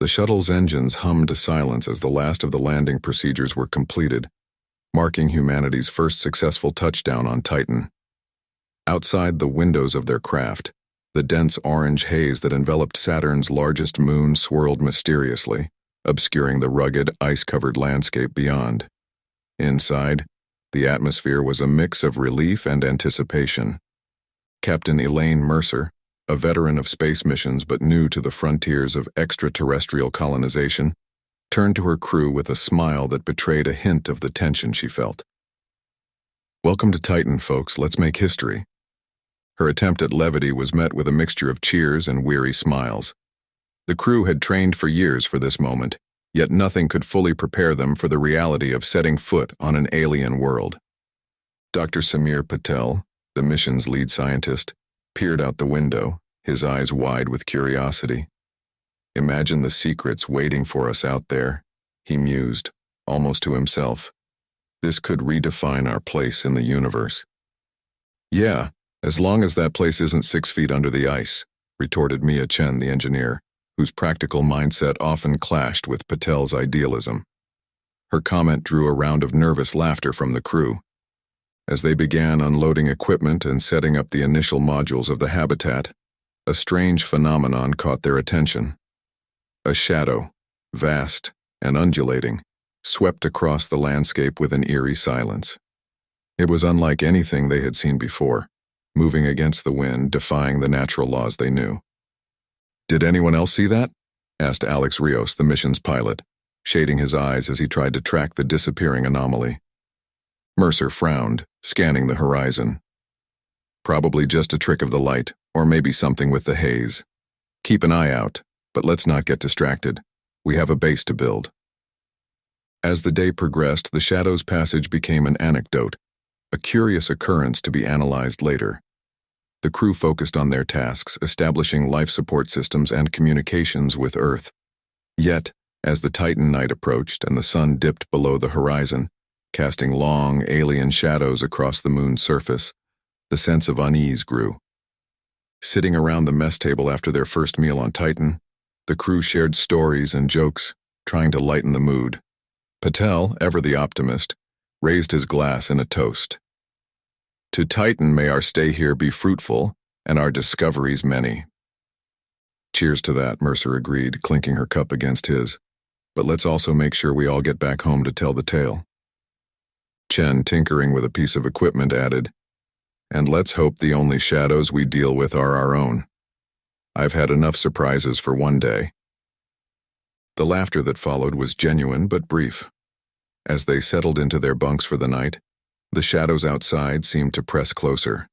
The shuttle's engines hummed to silence as the last of the landing procedures were completed, marking humanity's first successful touchdown on Titan. Outside the windows of their craft, the dense orange haze that enveloped Saturn's largest moon swirled mysteriously, obscuring the rugged, ice-covered landscape beyond. Inside, the atmosphere was a mix of relief and anticipation. Captain Elaine Mercer, a veteran of space missions but new to the frontiers of extraterrestrial colonization, turned to her crew with a smile that betrayed a hint of the tension she felt. "Welcome to Titan, folks. Let's make history." Her attempt at levity was met with a mixture of cheers and weary smiles. The crew had trained for years for this moment, yet nothing could fully prepare them for the reality of setting foot on an alien world. Dr. Samir Patel, the mission's lead scientist, peered out the window, his eyes wide with curiosity. "Imagine the secrets waiting for us out there," he mused, almost to himself. "This could redefine our place in the universe." "Yeah, as long as that place isn't 6 feet under the ice," retorted Mia Chen, the engineer, whose practical mindset often clashed with Patel's idealism. Her comment drew a round of nervous laughter from the crew. As they began unloading equipment and setting up the initial modules of the habitat, a strange phenomenon caught their attention. A shadow, vast and undulating, swept across the landscape with an eerie silence. It was unlike anything they had seen before, moving against the wind, defying the natural laws they knew. "Did anyone else see that?" asked Alex Rios, the mission's pilot, shading his eyes as he tried to track the disappearing anomaly. Mercer frowned, scanning the horizon. "Probably just a trick of the light, or maybe something with the haze. Keep an eye out, but let's not get distracted. We have a base to build." As the day progressed, the shadow's passage became an anecdote, a curious occurrence to be analyzed later. The crew focused on their tasks, establishing life support systems and communications with Earth. Yet, as the Titan night approached and the sun dipped below the horizon, casting long, alien shadows across the moon's surface, the sense of unease grew. Sitting around the mess table after their first meal on Titan, the crew shared stories and jokes, trying to lighten the mood. Patel, ever the optimist, raised his glass in a toast. "To Titan may our stay here be fruitful, and our discoveries many." "Cheers to that," Mercer agreed, clinking her cup against his. "But let's also make sure we all get back home to tell the tale." Chen, tinkering with a piece of equipment, added, "And let's hope the only shadows we deal with are our own. I've had enough surprises for one day." The laughter that followed was genuine but brief. As they settled into their bunks for the night, the shadows outside seemed to press closer.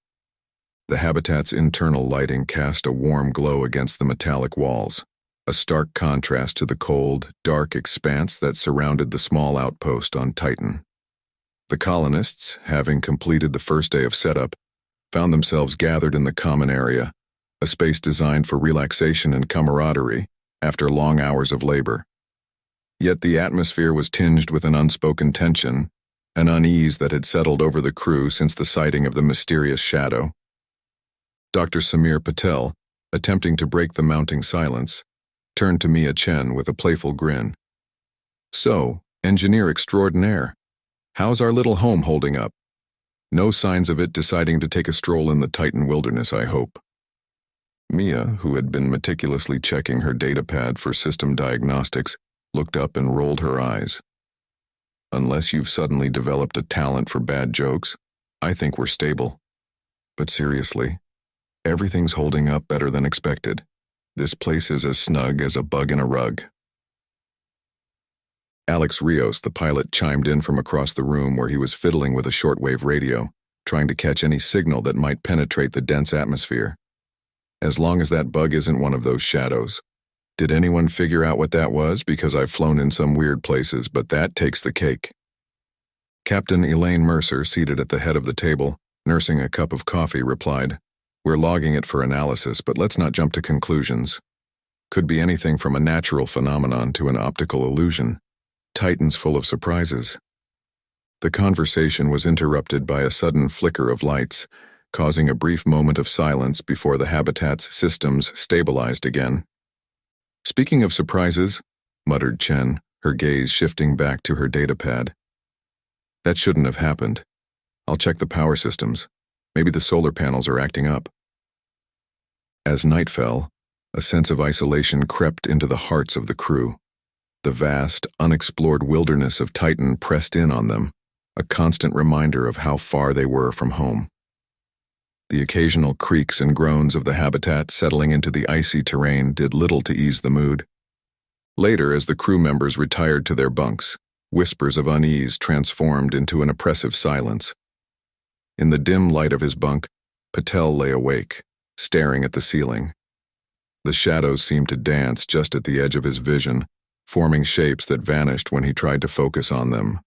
The habitat's internal lighting cast a warm glow against the metallic walls, a stark contrast to the cold, dark expanse that surrounded the small outpost on Titan. The colonists, having completed the first day of setup, found themselves gathered in the common area, a space designed for relaxation and camaraderie after long hours of labor. Yet the atmosphere was tinged with an unspoken tension, an unease that had settled over the crew since the sighting of the mysterious shadow. Dr. Samir Patel, attempting to break the mounting silence, turned to Mia Chen with a playful grin. "So, engineer extraordinaire, how's our little home holding up? No signs of it deciding to take a stroll in the Titan wilderness, I hope." Mia, who had been meticulously checking her datapad for system diagnostics, looked up and rolled her eyes. "Unless you've suddenly developed a talent for bad jokes, I think we're stable. But seriously, everything's holding up better than expected. This place is as snug as a bug in a rug." Alex Rios, the pilot, chimed in from across the room where he was fiddling with a shortwave radio, trying to catch any signal that might penetrate the dense atmosphere. "As long as that bug isn't one of those shadows. Did anyone figure out what that was? Because I've flown in some weird places, but that takes the cake." Captain Elaine Mercer, seated at the head of the table, nursing a cup of coffee, replied, "We're logging it for analysis, but let's not jump to conclusions. Could be anything from a natural phenomenon to an optical illusion. Titan's full of surprises." The conversation was interrupted by a sudden flicker of lights, causing a brief moment of silence before the habitat's systems stabilized again. Speaking of surprises, muttered Chen, her gaze shifting back to her datapad. That shouldn't have happened. I'll check the power systems. Maybe the solar panels are acting up. As night fell, a sense of isolation crept into the hearts of the crew. The vast, unexplored wilderness of Titan pressed in on them, a constant reminder of how far they were from home. The occasional creaks and groans of the habitat settling into the icy terrain did little to ease the mood. Later, as the crew members retired to their bunks, whispers of unease transformed into an oppressive silence. In the dim light of his bunk, Patel lay awake, staring at the ceiling. The shadows seemed to dance just at the edge of his vision, forming shapes that vanished when he tried to focus on them.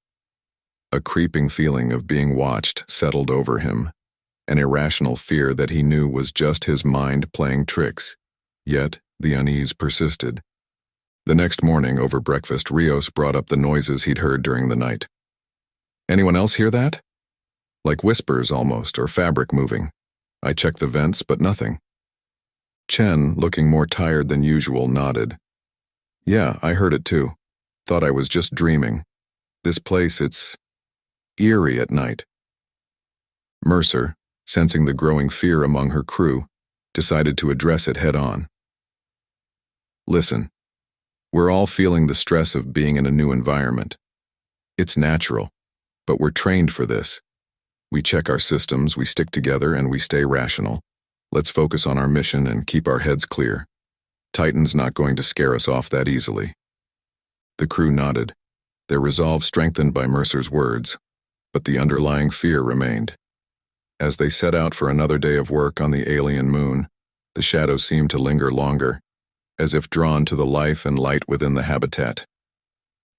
A creeping feeling of being watched settled over him, an irrational fear that he knew was just his mind playing tricks, yet the unease persisted. The next morning, over breakfast, Rios brought up the noises he'd heard during the night. Anyone else hear that? Like whispers almost, or fabric moving. I checked the vents, but nothing. Chen, looking more tired than usual, nodded. Yeah, I heard it too. Thought I was just dreaming. This place, it's eerie at night. Mercer, sensing the growing fear among her crew, decided to address it head-on. Listen, we're all feeling the stress of being in a new environment. It's natural, but we're trained for this. We check our systems, we stick together, and we stay rational. Let's focus on our mission and keep our heads clear. Titan's not going to scare us off that easily. The crew nodded, their resolve strengthened by Mercer's words, but the underlying fear remained. As they set out for another day of work on the alien moon, the shadows seemed to linger longer, as if drawn to the life and light within the habitat.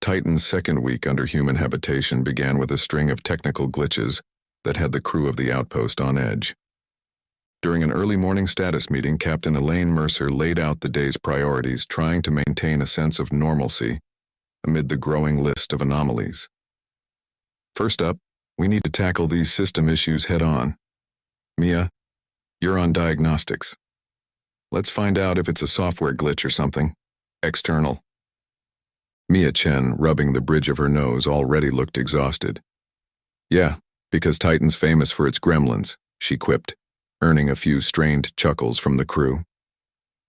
Titan's second week under human habitation began with a string of technical glitches that had the crew of the outpost on edge. During an early morning status meeting, Captain Elaine Mercer laid out the day's priorities, trying to maintain a sense of normalcy amid the growing list of anomalies. First up, we need to tackle these system issues head-on. Mia, you're on diagnostics. Let's find out if it's a software glitch or something. External. Mia Chen, rubbing the bridge of her nose, already looked exhausted. Yeah, because Titan's famous for its gremlins, she quipped, earning a few strained chuckles from the crew.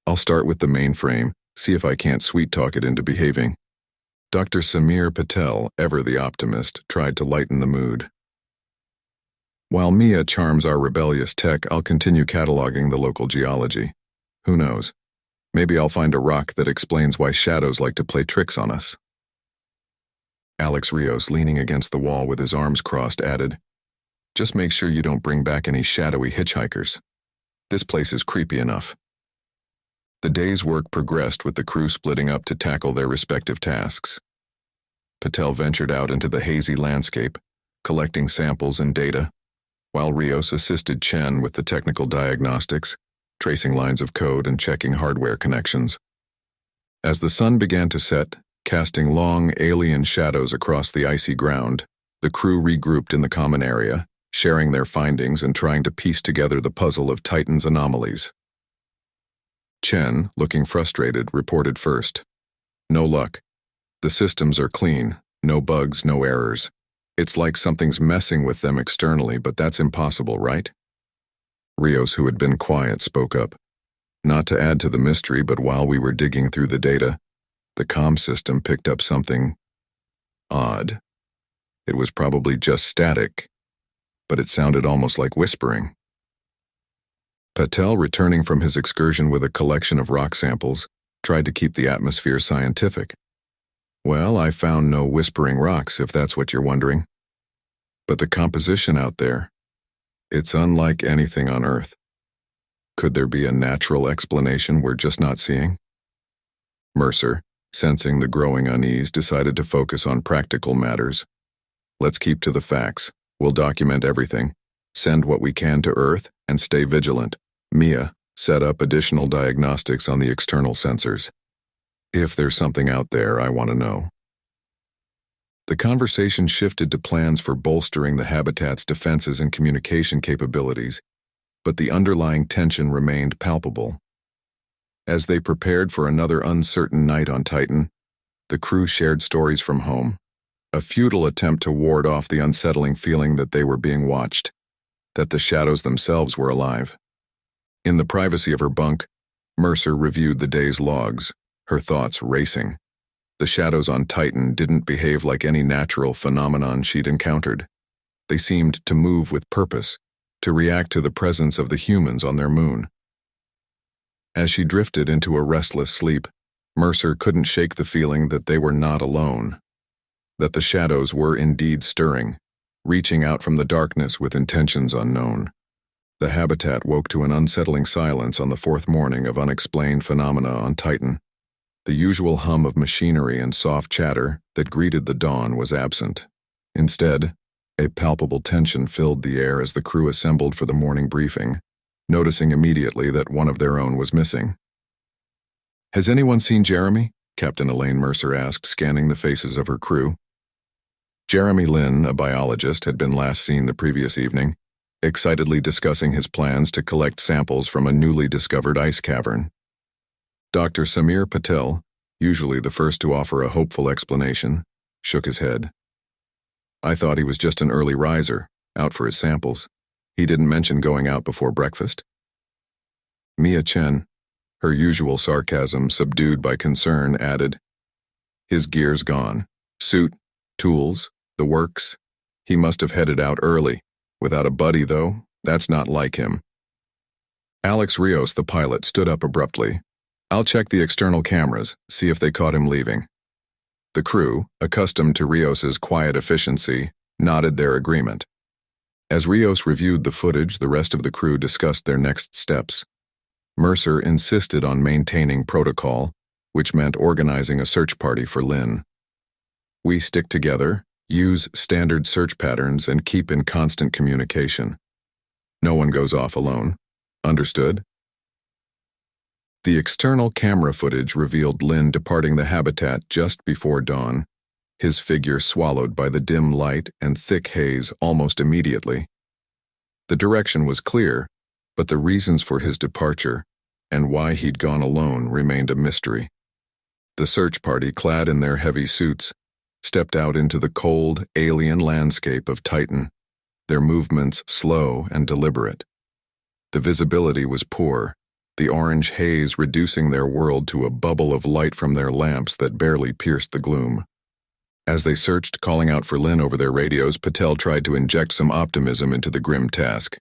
I'll start with the mainframe, see if I can't sweet-talk it into behaving. Dr. Samir Patel, ever the optimist, tried to lighten the mood. While Mia charms our rebellious tech, I'll continue cataloging the local geology. Who knows? Maybe I'll find a rock that explains why shadows like to play tricks on us. Alex Rios, leaning against the wall with his arms crossed, added, Just make sure you don't bring back any shadowy hitchhikers. This place is creepy enough. The day's work progressed with the crew splitting up to tackle their respective tasks. Patel ventured out into the hazy landscape, collecting samples and data, while Rios assisted Chen with the technical diagnostics, tracing lines of code and checking hardware connections. As the sun began to set, casting long, alien shadows across the icy ground, the crew regrouped in the common area, sharing their findings and trying to piece together the puzzle of Titan's anomalies. Chen, looking frustrated, reported first. No luck. The systems are clean, no bugs, no errors. It's like something's messing with them externally, but that's impossible, right? Rios, who had been quiet, spoke up. Not to add to the mystery, but while we were digging through the data, the comm system picked up something odd. It was probably just static, but it sounded almost like whispering. Patel, returning from his excursion with a collection of rock samples, tried to keep the atmosphere scientific. Well, I found no whispering rocks, if that's what you're wondering. But the composition out there, it's unlike anything on Earth. Could there be a natural explanation we're just not seeing? Mercer, sensing the growing unease, decided to focus on practical matters. Let's keep to the facts. We'll document everything, send what we can to Earth, and stay vigilant. Mia, set up additional diagnostics on the external sensors. If there's something out there, I want to know. The conversation shifted to plans for bolstering the habitat's defenses and communication capabilities, but the underlying tension remained palpable. As they prepared for another uncertain night on Titan, the crew shared stories from home, a futile attempt to ward off the unsettling feeling that they were being watched, that the shadows themselves were alive. In the privacy of her bunk, Mercer reviewed the day's logs, her thoughts racing. The shadows on Titan didn't behave like any natural phenomenon she'd encountered. They seemed to move with purpose, to react to the presence of the humans on their moon. As she drifted into a restless sleep, Mercer couldn't shake the feeling that they were not alone, that the shadows were indeed stirring, reaching out from the darkness with intentions unknown. The habitat woke to an unsettling silence on the fourth morning of unexplained phenomena on Titan. The usual hum of machinery and soft chatter that greeted the dawn was absent. Instead, a palpable tension filled the air as the crew assembled for the morning briefing, noticing immediately that one of their own was missing. "Has anyone seen Jeremy?" Captain Elaine Mercer asked, scanning the faces of her crew. Jeremy Lin, a biologist, had been last seen the previous evening, excitedly discussing his plans to collect samples from a newly discovered ice cavern. Dr. Samir Patel, usually the first to offer a hopeful explanation, shook his head. "I thought he was just an early riser, out for his samples. He didn't mention going out before breakfast." Mia Chen, her usual sarcasm subdued by concern, added, "His gear's gone. Suit, tools, the works. He must have headed out early. Without a buddy, though, that's not like him." Alex Rios, the pilot, stood up abruptly. "I'll check the external cameras, see if they caught him leaving." The crew, accustomed to Rios's quiet efficiency, nodded their agreement. As Rios reviewed the footage, the rest of the crew discussed their next steps. Mercer insisted on maintaining protocol, which meant organizing a search party for Lin. "We stick together, use standard search patterns, and keep in constant communication. No one goes off alone. Understood?" The external camera footage revealed Lin departing the habitat just before dawn, his figure swallowed by the dim light and thick haze almost immediately. The direction was clear, but the reasons for his departure and why he'd gone alone remained a mystery. The search party, clad in their heavy suits, stepped out into the cold, alien landscape of Titan, their movements slow and deliberate. The visibility was poor, the orange haze reducing their world to a bubble of light from their lamps that barely pierced the gloom. As they searched, calling out for Lin over their radios, Patel tried to inject some optimism into the grim task.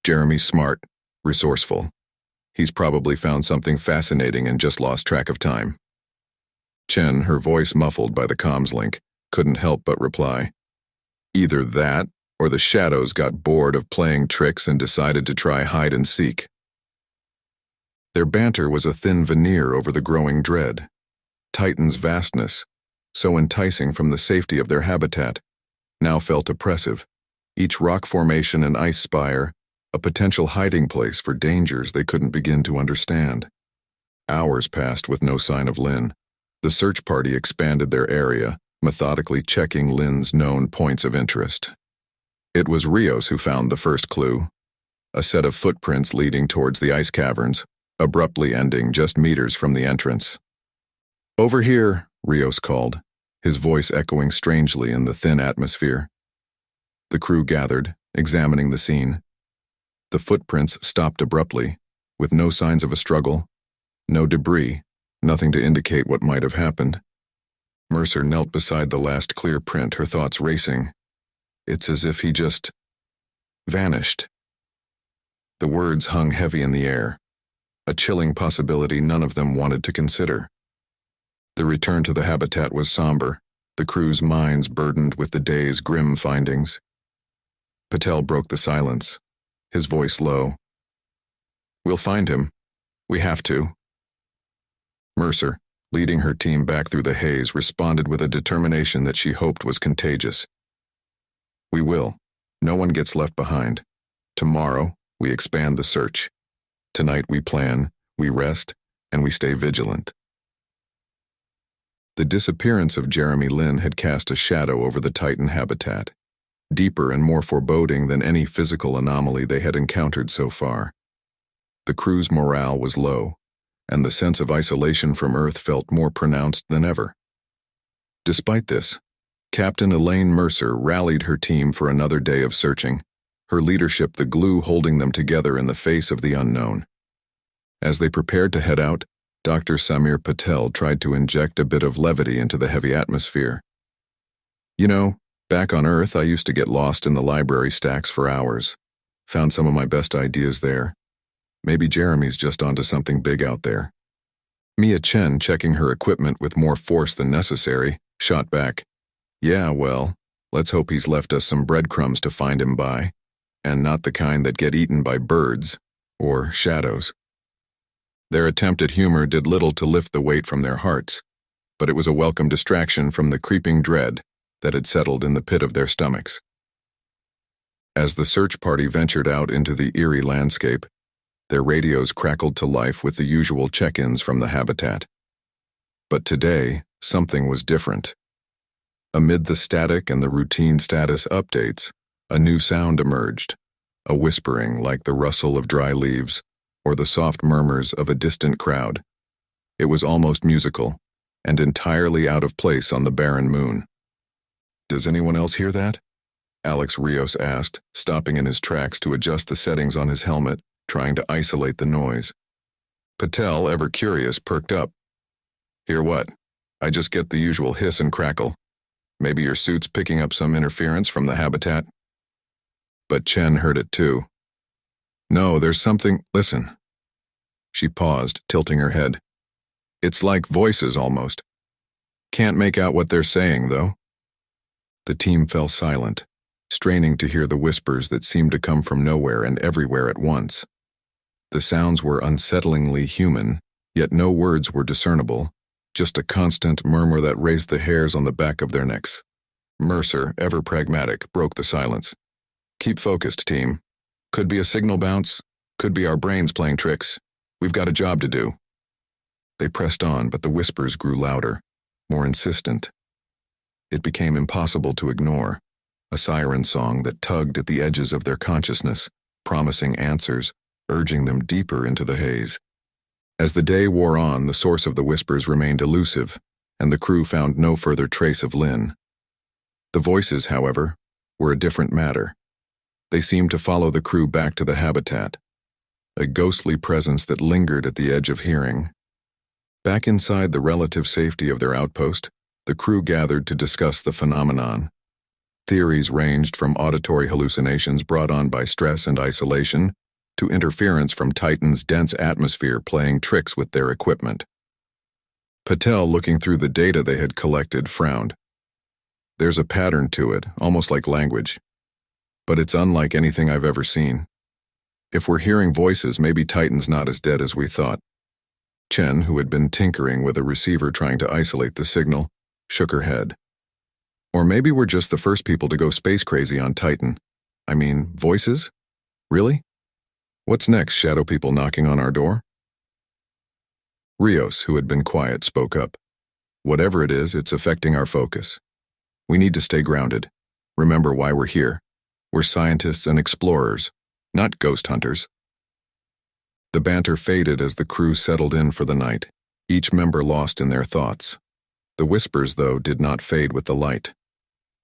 "Jeremy's smart, resourceful. He's probably found something fascinating and just lost track of time." Chen, her voice muffled by the comms link, couldn't help but reply, "Either that, or the shadows got bored of playing tricks and decided to try hide and seek." Their banter was a thin veneer over the growing dread. Titan's vastness, so enticing from the safety of their habitat, now felt oppressive, each rock formation and ice spire a potential hiding place for dangers they couldn't begin to understand. Hours passed with no sign of Lin. The search party expanded their area, methodically checking Lin's known points of interest. It was Rios who found the first clue, a set of footprints leading towards the ice caverns, abruptly ending just meters from the entrance. "Over here," Rios called, his voice echoing strangely in the thin atmosphere. The crew gathered, examining the scene. The footprints stopped abruptly, with no signs of a struggle, no debris, nothing to indicate what might have happened. Mercer knelt beside the last clear print, her thoughts racing. "It's as if he just vanished." The words hung heavy in the air, a chilling possibility none of them wanted to consider. The return to the habitat was somber, the crew's minds burdened with the day's grim findings. Patel broke the silence, his voice low. "We'll find him. We have to." Mercer, leading her team back through the haze, responded with a determination that she hoped was contagious. "We will. No one gets left behind. Tomorrow, we expand the search. Tonight we plan, we rest, and we stay vigilant." The disappearance of Jeremy Lin had cast a shadow over the Titan habitat, deeper and more foreboding than any physical anomaly they had encountered so far. The crew's morale was low, and the sense of isolation from Earth felt more pronounced than ever. Despite this, Captain Elaine Mercer rallied her team for another day of searching, her leadership the glue holding them together in the face of the unknown. As they prepared to head out, Dr. Samir Patel tried to inject a bit of levity into the heavy atmosphere. "You know, back on Earth, I used to get lost in the library stacks for hours. Found some of my best ideas there. Maybe Jeremy's just onto something big out there." Mia Chen, checking her equipment with more force than necessary, shot back, "Yeah, well, let's hope he's left us some breadcrumbs to find him by, and not the kind that get eaten by birds or shadows." Their attempt at humor did little to lift the weight from their hearts, but it was a welcome distraction from the creeping dread that had settled in the pit of their stomachs. As the search party ventured out into the eerie landscape, their radios crackled to life with the usual check-ins from the habitat. But today, something was different. Amid the static and the routine status updates, a new sound emerged, a whispering like the rustle of dry leaves or the soft murmurs of a distant crowd. It was almost musical, and entirely out of place on the barren moon. "Does anyone else hear that?" Alex Rios asked, stopping in his tracks to adjust the settings on his helmet, trying to isolate the noise. Patel, ever curious, perked up. "Hear what? I just get the usual hiss and crackle. Maybe your suit's picking up some interference from the habitat?" But Chen heard it too. "No, there's something. Listen." She paused, tilting her head. "It's like voices almost. Can't make out what they're saying, though." The team fell silent, straining to hear the whispers that seemed to come from nowhere and everywhere at once. The sounds were unsettlingly human, yet no words were discernible, just a constant murmur that raised the hairs on the back of their necks. Mercer, ever pragmatic, broke the silence. "Keep focused, team. Could be a signal bounce, could be our brains playing tricks. We've got a job to do." They pressed on, but the whispers grew louder, more insistent. It became impossible to ignore, a siren song that tugged at the edges of their consciousness, promising answers, urging them deeper into the haze. As the day wore on, the source of the whispers remained elusive, and the crew found no further trace of Lynn. The voices, however, were a different matter. They seemed to follow the crew back to the habitat, a ghostly presence that lingered at the edge of hearing. Back inside the relative safety of their outpost, the crew gathered to discuss the phenomenon. Theories ranged from auditory hallucinations brought on by stress and isolation to interference from Titan's dense atmosphere playing tricks with their equipment. Patel, looking through the data they had collected, frowned. "There's a pattern to it, almost like language. But it's unlike anything I've ever seen. If we're hearing voices, maybe Titan's not as dead as we thought." Chen, who had been tinkering with a receiver trying to isolate the signal, shook her head. "Or maybe we're just the first people to go space crazy on Titan. I mean, voices? Really? What's next, shadow people knocking on our door?" Rios, who had been quiet, spoke up. "Whatever it is, it's affecting our focus. We need to stay grounded. Remember why we're here. We're scientists and explorers, not ghost hunters." The banter faded as the crew settled in for the night, each member lost in their thoughts. The whispers, though, did not fade with the light.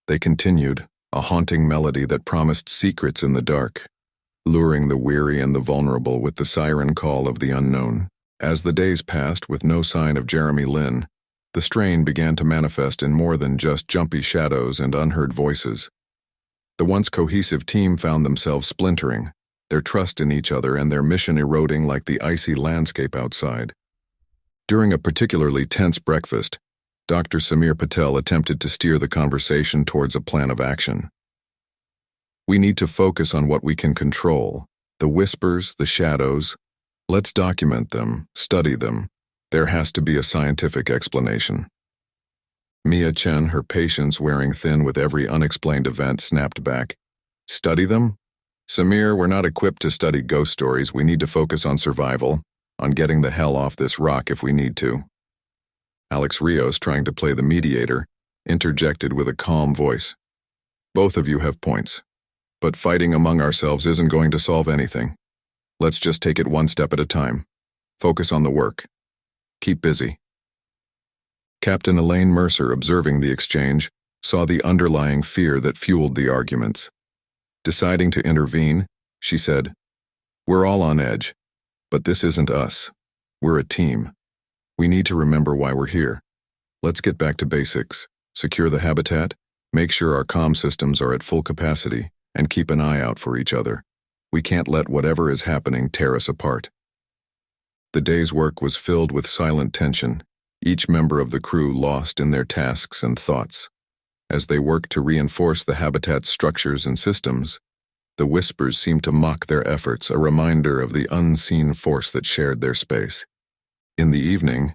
They continued, a haunting melody that promised secrets in the dark, luring the weary and the vulnerable with the siren call of the unknown. As the days passed with no sign of Jeremy Lin, the strain began to manifest in more than just jumpy shadows and unheard voices. The once cohesive team found themselves splintering, their trust in each other and their mission eroding like the icy landscape outside. During a particularly tense breakfast, Dr. Samir Patel attempted to steer the conversation towards a plan of action. "We need to focus on what we can control, the whispers, the shadows. Let's document them, study them. There has to be a scientific explanation." Mia Chen, her patience wearing thin with every unexplained event, snapped back. "Study them? Samir, we're not equipped to study ghost stories. We need to focus on survival, on getting the hell off this rock if we need to." Alex Rios, trying to play the mediator, interjected with a calm voice. "Both of you have points, but fighting among ourselves isn't going to solve anything. Let's just take it one step at a time. Focus on the work. Keep busy. Captain Elaine Mercer, observing the exchange, saw the underlying fear that fueled the arguments. Deciding to intervene, she said, "We're all on edge, but this isn't us. We're a team. We need to remember why we're here. Let's get back to basics. Secure the habitat, make sure our comm systems are at full capacity, and keep an eye out for each other. We can't let whatever is happening tear us apart." The day's work was filled with silent tension, each member of the crew lost in their tasks and thoughts. As they worked to reinforce the habitat's structures and systems, the whispers seemed to mock their efforts, a reminder of the unseen force that shared their space. In the evening,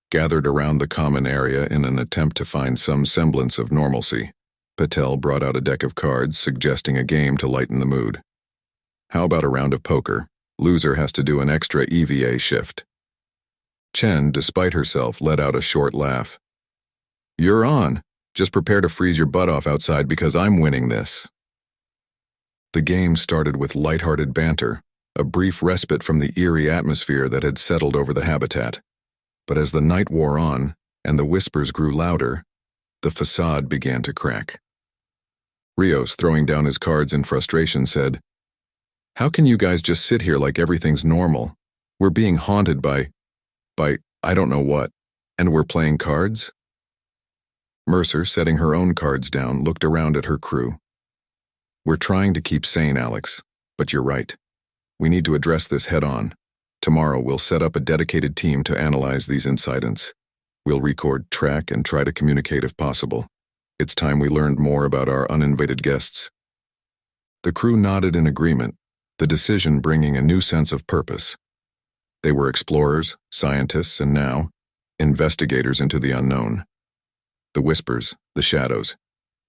gathered around the common area in an attempt to find some semblance of normalcy, Patel brought out a deck of cards, suggesting a game to lighten the mood. "How about a round of poker? Loser has to do an extra EVA shift." Chen, despite herself, let out a short laugh. "You're on. Just prepare to freeze your butt off outside because I'm winning this." The game started with lighthearted banter, a brief respite from the eerie atmosphere that had settled over the habitat. But as the night wore on and the whispers grew louder, the facade began to crack. Rios, throwing down his cards in frustration, said, "How can you guys just sit here like everything's normal? We're being haunted by I don't know what, and we're playing cards?" Mercer, setting her own cards down, looked around at her crew. "We're trying to keep sane, Alex, but you're right. We need to address this head-on. Tomorrow we'll set up a dedicated team to analyze these incidents. We'll record, track, and try to communicate if possible. It's time we learned more about our uninvited guests." The crew nodded in agreement, the decision bringing a new sense of purpose. They were explorers, scientists, and now, investigators into the unknown. The whispers, the shadows,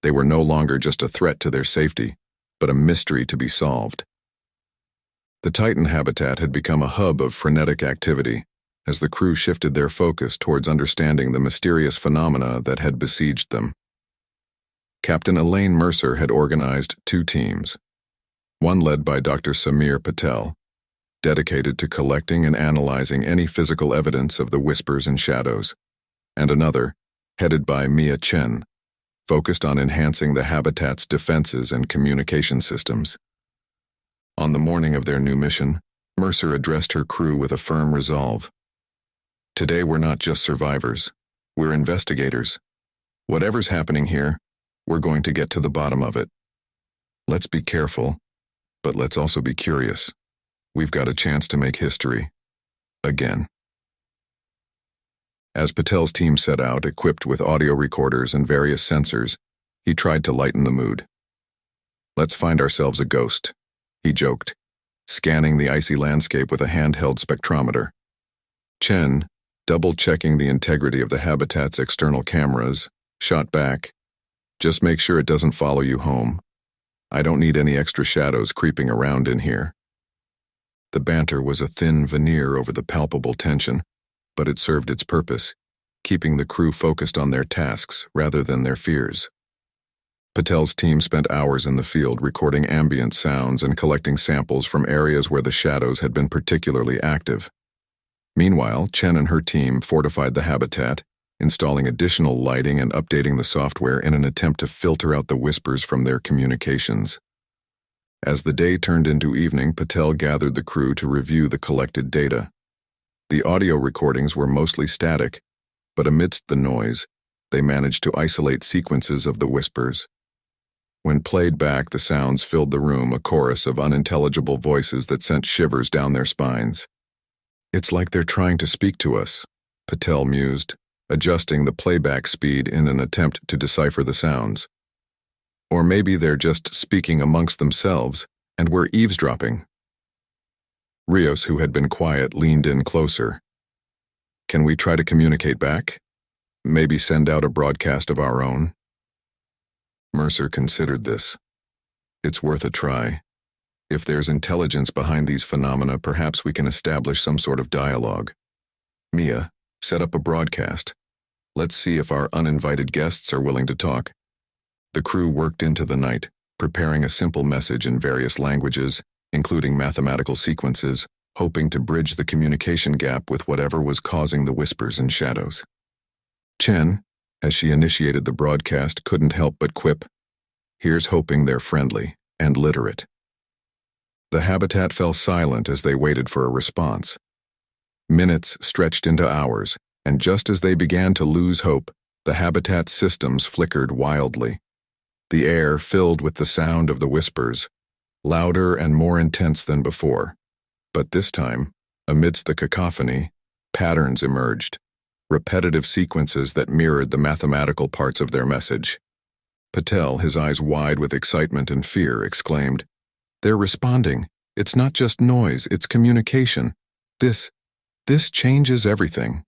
they were no longer just a threat to their safety, but a mystery to be solved. The Titan habitat had become a hub of frenetic activity as the crew shifted their focus towards understanding the mysterious phenomena that had besieged them. Captain Elaine Mercer had organized 2 teams, one led by Dr. Samir Patel, dedicated to collecting and analyzing any physical evidence of the whispers and shadows, and another, headed by Mia Chen, focused on enhancing the habitat's defenses and communication systems. On the morning of their new mission, Mercer addressed her crew with a firm resolve. "Today we're not just survivors, we're investigators. Whatever's happening here, we're going to get to the bottom of it. Let's be careful, but let's also be curious. We've got a chance to make history. Again." As Patel's team set out, equipped with audio recorders and various sensors, he tried to lighten the mood. "Let's find ourselves a ghost," he joked, scanning the icy landscape with a handheld spectrometer. Chen, double-checking the integrity of the habitat's external cameras, shot back, "Just make sure it doesn't follow you home. I don't need any extra shadows creeping around in here." The banter was a thin veneer over the palpable tension, but it served its purpose, keeping the crew focused on their tasks rather than their fears. Patel's team spent hours in the field recording ambient sounds and collecting samples from areas where the shadows had been particularly active. Meanwhile, Chen and her team fortified the habitat, installing additional lighting and updating the software in an attempt to filter out the whispers from their communications. As the day turned into evening, Patel gathered the crew to review the collected data. The audio recordings were mostly static, but amidst the noise, they managed to isolate sequences of the whispers. When played back, the sounds filled the room, a chorus of unintelligible voices that sent shivers down their spines. "It's like they're trying to speak to us," Patel mused, adjusting the playback speed in an attempt to decipher the sounds. "Or maybe they're just speaking amongst themselves, and we're eavesdropping." Rios, who had been quiet, leaned in closer. "Can we try to communicate back? Maybe send out a broadcast of our own?" Mercer considered this. "It's worth a try. If there's intelligence behind these phenomena, perhaps we can establish some sort of dialogue. Mia, set up a broadcast. Let's see if our uninvited guests are willing to talk." The crew worked into the night, preparing a simple message in various languages, including mathematical sequences, hoping to bridge the communication gap with whatever was causing the whispers and shadows. Chen, as she initiated the broadcast, couldn't help but quip, "Here's hoping they're friendly and literate." The habitat fell silent as they waited for a response. Minutes stretched into hours, and just as they began to lose hope, the habitat's systems flickered wildly. The air filled with the sound of the whispers, louder and more intense than before. But this time, amidst the cacophony, patterns emerged, repetitive sequences that mirrored the mathematical parts of their message. Patel, his eyes wide with excitement and fear, exclaimed, "They're responding. It's not just noise, it's communication. This changes everything."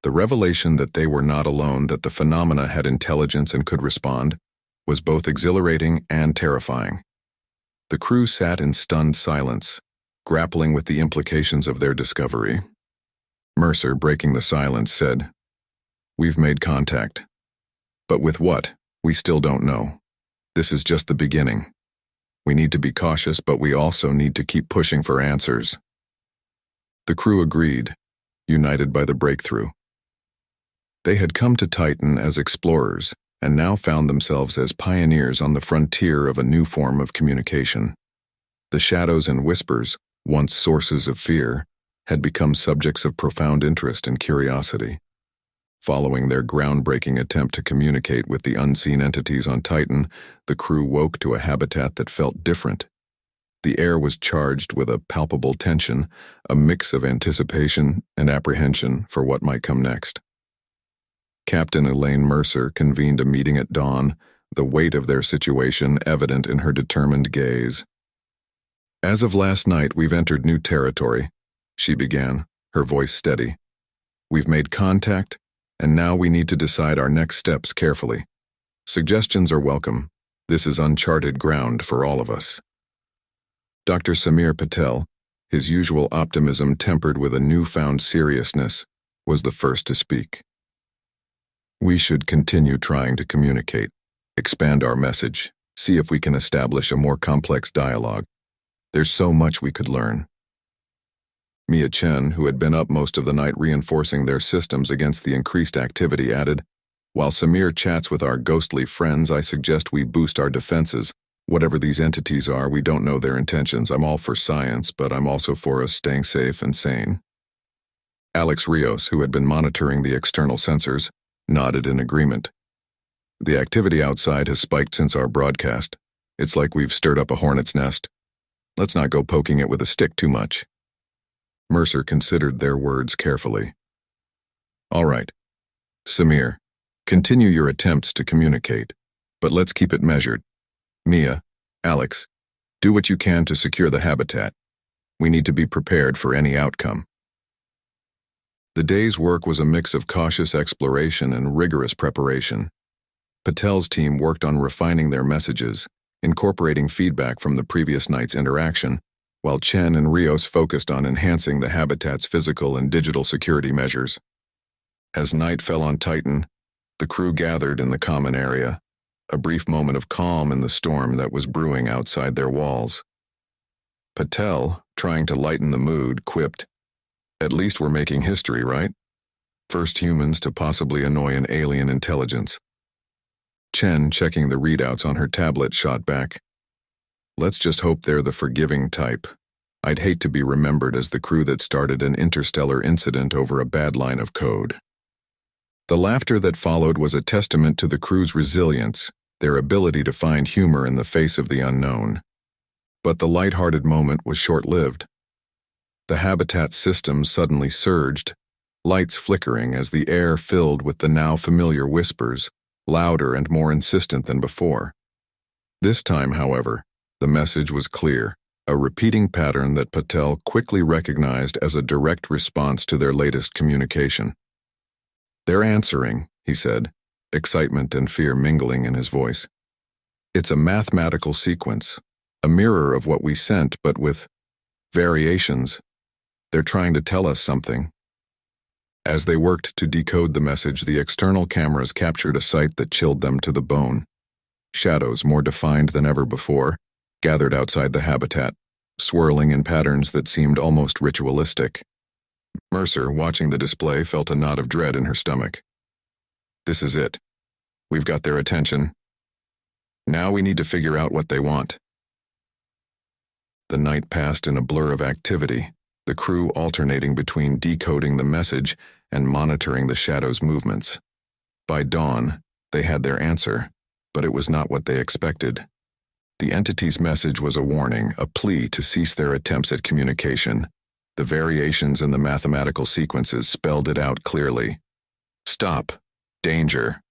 The revelation that they were not alone, that the phenomena had intelligence and could respond, was both exhilarating and terrifying. The crew sat in stunned silence, grappling with the implications of their discovery. Mercer, breaking the silence, said, "We've made contact. But with what? We still don't know. This is just the beginning. We need to be cautious, but we also need to keep pushing for answers." The crew agreed, united by the breakthrough. They had come to Titan as explorers, and now found themselves as pioneers on the frontier of a new form of communication. The shadows and whispers, once sources of fear, had become subjects of profound interest and curiosity. Following their groundbreaking attempt to communicate with the unseen entities on Titan, the crew woke to a habitat that felt different. The air was charged with a palpable tension, a mix of anticipation and apprehension for what might come next. Captain Elaine Mercer convened a meeting at dawn, the weight of their situation evident in her determined gaze. "As of last night, we've entered new territory," she began, her voice steady. "We've made contact, and now we need to decide our next steps carefully. Suggestions are welcome. This is uncharted ground for all of us." Dr. Samir Patel, his usual optimism tempered with a newfound seriousness, was the first to speak. "We should continue trying to communicate, expand our message, see if we can establish a more complex dialogue. There's so much we could learn." Mia Chen, who had been up most of the night reinforcing their systems against the increased activity, added, "While Samir chats with our ghostly friends, I suggest we boost our defenses. Whatever these entities are, we don't know their intentions. I'm all for science, but I'm also for us staying safe and sane." Alex Rios, who had been monitoring the external sensors, nodded in agreement. "The activity outside has spiked since our broadcast. It's like we've stirred up a hornet's nest. Let's not go poking it with a stick too much." Mercer considered their words carefully. "All right. Samir, continue your attempts to communicate, but let's keep it measured. Mia, Alex, do what you can to secure the habitat. We need to be prepared for any outcome." The day's work was a mix of cautious exploration and rigorous preparation. Patel's team worked on refining their messages, incorporating feedback from the previous night's interaction, while Chen and Rios focused on enhancing the habitat's physical and digital security measures. As night fell on Titan, the crew gathered in the common area, a brief moment of calm in the storm that was brewing outside their walls. Patel, trying to lighten the mood, quipped, "At least we're making history, right? First humans to possibly annoy an alien intelligence." Chen, checking the readouts on her tablet, shot back, "Let's just hope they're the forgiving type. I'd hate to be remembered as the crew that started an interstellar incident over a bad line of code." The laughter that followed was a testament to the crew's resilience, their ability to find humor in the face of the unknown. But the light-hearted moment was short-lived. The habitat system suddenly surged, lights flickering as the air filled with the now familiar whispers, louder and more insistent than before. This time, however, the message was clear, a repeating pattern that Patel quickly recognized as a direct response to their latest communication. "They're answering," he said, excitement and fear mingling in his voice. "It's a mathematical sequence, a mirror of what we sent, but with variations. They're trying to tell us something." As they worked to decode the message, the external cameras captured a sight that chilled them to the bone. Shadows, more defined than ever before, gathered outside the habitat, swirling in patterns that seemed almost ritualistic. Mercer, watching the display, felt a knot of dread in her stomach. This is it. We've got their attention. Now we need to figure out what they want. The night passed in a blur of activity, the crew alternating between decoding the message and monitoring the shadows' movements. By dawn, they had their answer, but it was not what they expected. The entity's message was a warning, a plea to cease their attempts at communication. The variations in the mathematical sequences spelled it out clearly. Stop. Danger.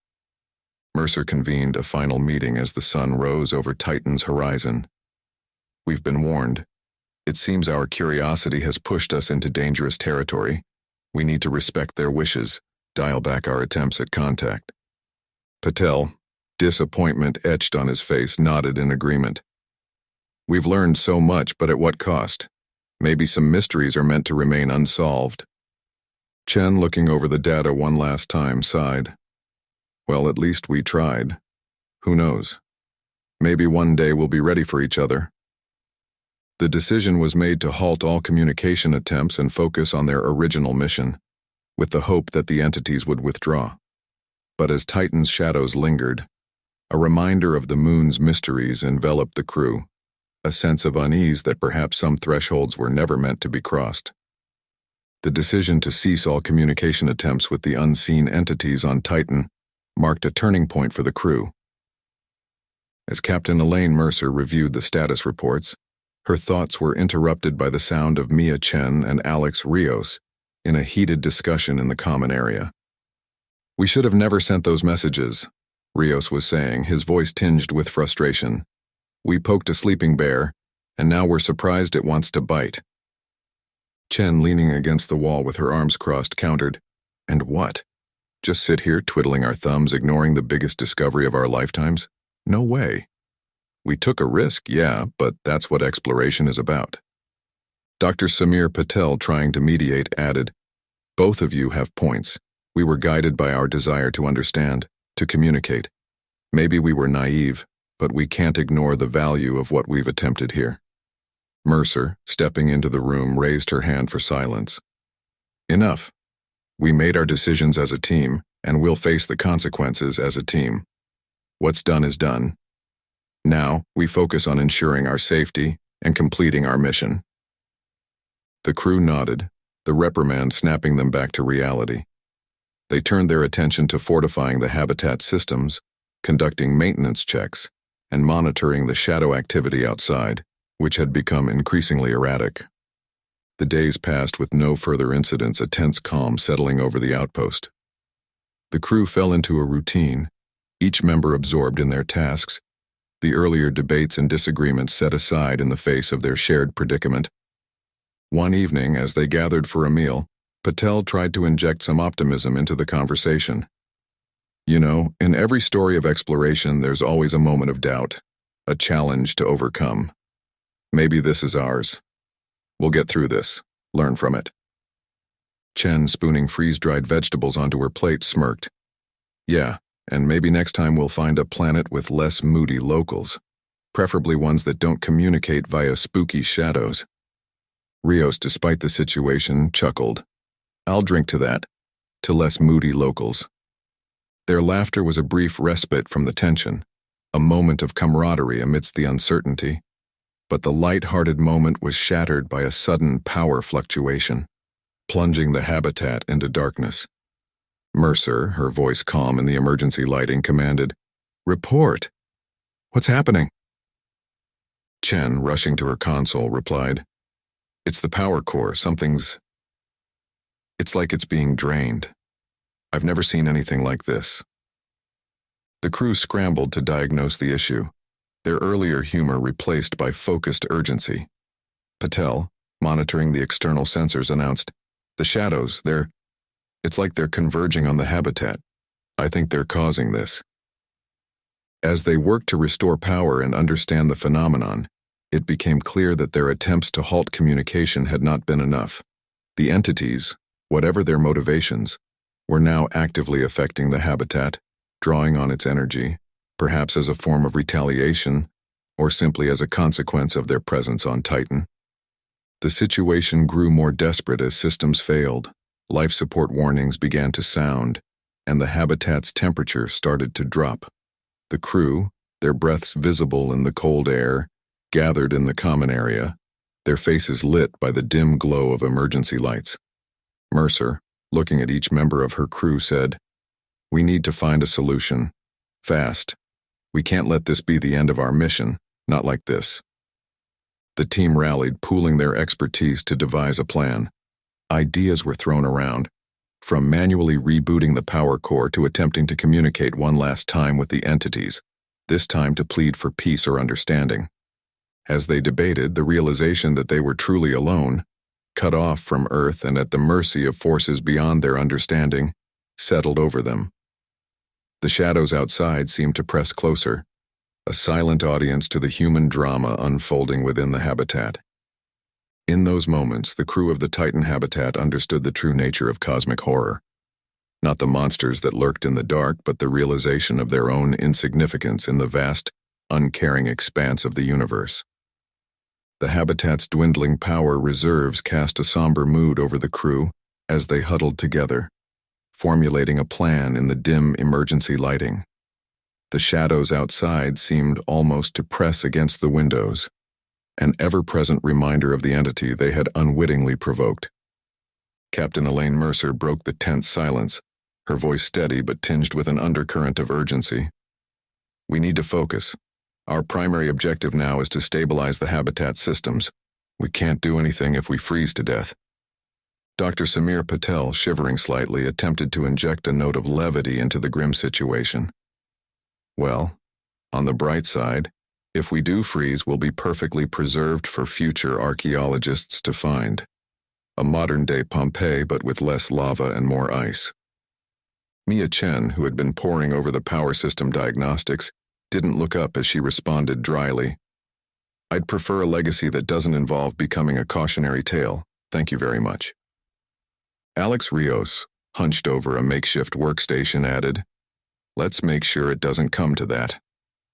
Mercer convened a final meeting as the sun rose over Titan's horizon. We've been warned. It seems our curiosity has pushed us into dangerous territory. We need to respect their wishes, dial back our attempts at contact. Patel, disappointment etched on his face, nodded in agreement. We've learned so much, but at what cost? Maybe some mysteries are meant to remain unsolved. Chen, looking over the data one last time, sighed. Well, at least we tried. Who knows? Maybe one day we'll be ready for each other. The decision was made to halt all communication attempts and focus on their original mission, with the hope that the entities would withdraw. But as Titan's shadows lingered, a reminder of the moon's mysteries enveloped the crew, a sense of unease that perhaps some thresholds were never meant to be crossed. The decision to cease all communication attempts with the unseen entities on Titan marked a turning point for the crew. As Captain Elaine Mercer reviewed the status reports, her thoughts were interrupted by the sound of Mia Chen and Alex Rios in a heated discussion in the common area. We should have never sent those messages, Rios was saying, his voice tinged with frustration. We poked a sleeping bear, and now we're surprised it wants to bite. Chen, leaning against the wall with her arms crossed, countered, And what? Just sit here twiddling our thumbs, ignoring the biggest discovery of our lifetimes? No way. We took a risk, yeah, but that's what exploration is about. Dr. Samir Patel, trying to mediate, added, Both of you have points. We were guided by our desire to understand, to communicate. Maybe we were naive, but we can't ignore the value of what we've attempted here. Mercer, stepping into the room, raised her hand for silence. Enough. We made our decisions as a team, and we'll face the consequences as a team. What's done is done. Now, we focus on ensuring our safety and completing our mission. The crew nodded, the reprimand snapping them back to reality. They turned their attention to fortifying the habitat systems, conducting maintenance checks, and monitoring the shadow activity outside, which had become increasingly erratic. The days passed with no further incidents, a tense calm settling over the outpost. The crew fell into a routine, each member absorbed in their tasks, the earlier debates and disagreements set aside in the face of their shared predicament. One evening, as they gathered for a meal, Patel tried to inject some optimism into the conversation. You know, in every story of exploration, there's always a moment of doubt, a challenge to overcome. Maybe this is ours. We'll get through this, learn from it. Chen, spooning freeze-dried vegetables onto her plate, smirked. Yeah, and maybe next time we'll find a planet with less moody locals, preferably ones that don't communicate via spooky shadows. Rios, despite the situation, chuckled. I'll drink to that, to less moody locals. Their laughter was a brief respite from the tension, a moment of camaraderie amidst the uncertainty. But the light-hearted moment was shattered by a sudden power fluctuation, plunging the habitat into darkness. Mercer, her voice calm in the emergency lighting, commanded, Report! What's happening? Chen, rushing to her console, replied, It's the power core. It's like it's being drained. I've never seen anything like this. The crew scrambled to diagnose the issue, their earlier humor replaced by focused urgency. Patel, monitoring the external sensors, announced, The shadows, it's like they're converging on the habitat. I think they're causing this. As they worked to restore power and understand the phenomenon, it became clear that their attempts to halt communication had not been enough. The entities, whatever their motivations, were now actively affecting the habitat, drawing on its energy, perhaps as a form of retaliation, or simply as a consequence of their presence on Titan. The situation grew more desperate as systems failed, life support warnings began to sound, and the habitat's temperature started to drop. The crew, their breaths visible in the cold air, gathered in the common area, their faces lit by the dim glow of emergency lights. Mercer, looking at each member of her crew, said, "We need to find a solution. Fast. We can't let this be the end of our mission, not like this." The team rallied, pooling their expertise to devise a plan. Ideas were thrown around, from manually rebooting the power core to attempting to communicate one last time with the entities, this time to plead for peace or understanding. As they debated, the realization that they were truly alone, cut off from Earth and at the mercy of forces beyond their understanding, settled over them. The shadows outside seemed to press closer, a silent audience to the human drama unfolding within the habitat. In those moments, the crew of the Titan habitat understood the true nature of cosmic horror. Not the monsters that lurked in the dark, but the realization of their own insignificance in the vast, uncaring expanse of the universe. The habitat's dwindling power reserves cast a somber mood over the crew as they huddled together, formulating a plan in the dim emergency lighting. The shadows outside seemed almost to press against the windows, an ever-present reminder of the entity they had unwittingly provoked. Captain Elaine Mercer broke the tense silence, her voice steady but tinged with an undercurrent of urgency. "We need to focus. Our primary objective now is to stabilize the habitat systems. We can't do anything if we freeze to death." Dr. Samir Patel, shivering slightly, attempted to inject a note of levity into the grim situation. "Well, on the bright side, if we do freeze, we'll be perfectly preserved for future archaeologists to find. A modern-day Pompeii, but with less lava and more ice." Mia Chen, who had been poring over the power system diagnostics, didn't look up as she responded dryly, "I'd prefer a legacy that doesn't involve becoming a cautionary tale. Thank you very much." Alex Rios, hunched over a makeshift workstation, added, "Let's make sure it doesn't come to that.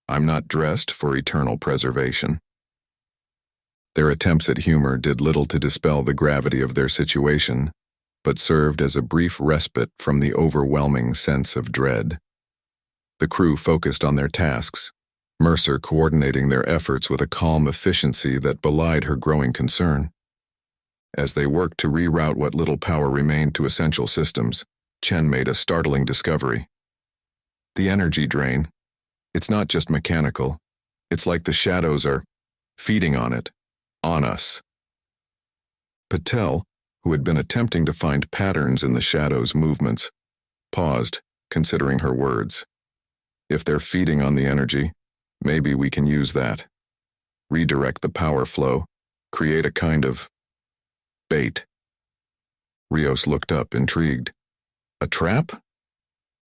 I'm not dressed for eternal preservation." Their attempts at humor did little to dispel the gravity of their situation, but served as a brief respite from the overwhelming sense of dread. The crew focused on their tasks, Mercer coordinating their efforts with a calm efficiency that belied her growing concern. As they worked to reroute what little power remained to essential systems, Chen made a startling discovery. The energy drain. It's not just mechanical. It's like the shadows are feeding on it, on us. Patel, who had been attempting to find patterns in the shadows' movements, paused, considering her words. "If they're feeding on the energy, maybe we can use that. Redirect the power flow, create a kind of bait." Rios looked up, intrigued. "A trap?"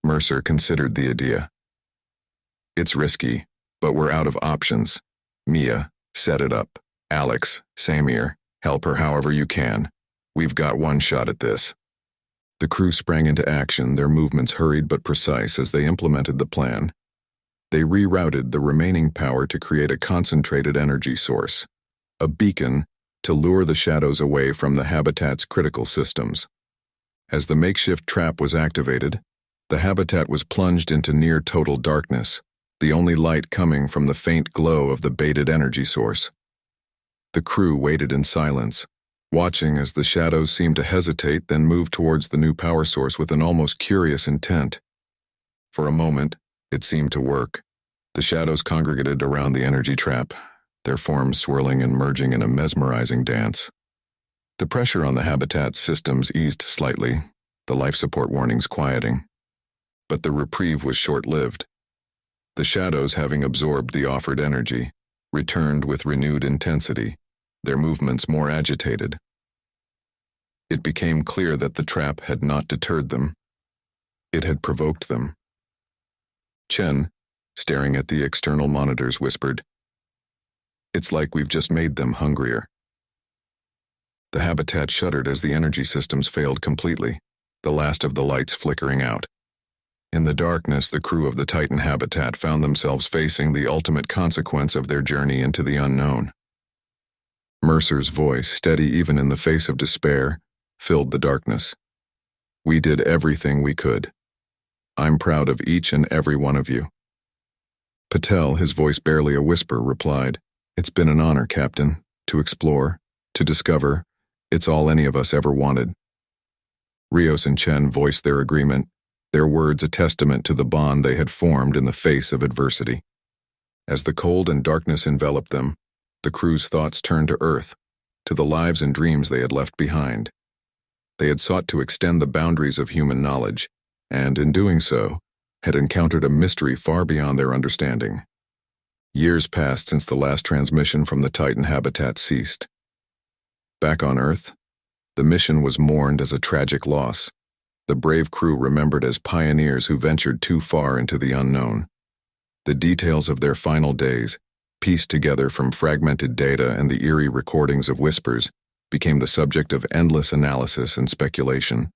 Mercer considered the idea. "It's risky, but we're out of options. Mia, set it up. Alex, Samir, help her however you can. We've got one shot at this." The crew sprang into action, their movements hurried but precise as they implemented the plan. They rerouted the remaining power to create a concentrated energy source, a beacon to lure the shadows away from the habitat's critical systems. As the makeshift trap was activated, the habitat was plunged into near-total darkness, the only light coming from the faint glow of the baited energy source. The crew waited in silence, watching as the shadows seemed to hesitate, then move towards the new power source with an almost curious intent. For a moment, it seemed to work. The shadows congregated around the energy trap, their forms swirling and merging in a mesmerizing dance. The pressure on the habitat's systems eased slightly, the life support warnings quieting. But the reprieve was short-lived. The shadows, having absorbed the offered energy, returned with renewed intensity, their movements more agitated. It became clear that the trap had not deterred them. It had provoked them. Chen, staring at the external monitors, whispered, "It's like we've just made them hungrier." The habitat shuddered as the energy systems failed completely, the last of the lights flickering out. In the darkness, the crew of the Titan habitat found themselves facing the ultimate consequence of their journey into the unknown. Mercer's voice, steady even in the face of despair, filled the darkness. We did everything we could. I'm proud of each and every one of you. Patel, his voice barely a whisper, replied, It's been an honor, Captain, to explore, to discover. It's all any of us ever wanted. Rios and Chen voiced their agreement, their words a testament to the bond they had formed in the face of adversity. As the cold and darkness enveloped them, the crew's thoughts turned to Earth, to the lives and dreams they had left behind. They had sought to extend the boundaries of human knowledge, and in doing so, had encountered a mystery far beyond their understanding. Years passed since the last transmission from the Titan habitat ceased. Back on Earth, the mission was mourned as a tragic loss, the brave crew remembered as pioneers who ventured too far into the unknown. The details of their final days, pieced together from fragmented data and the eerie recordings of whispers, became the subject of endless analysis and speculation.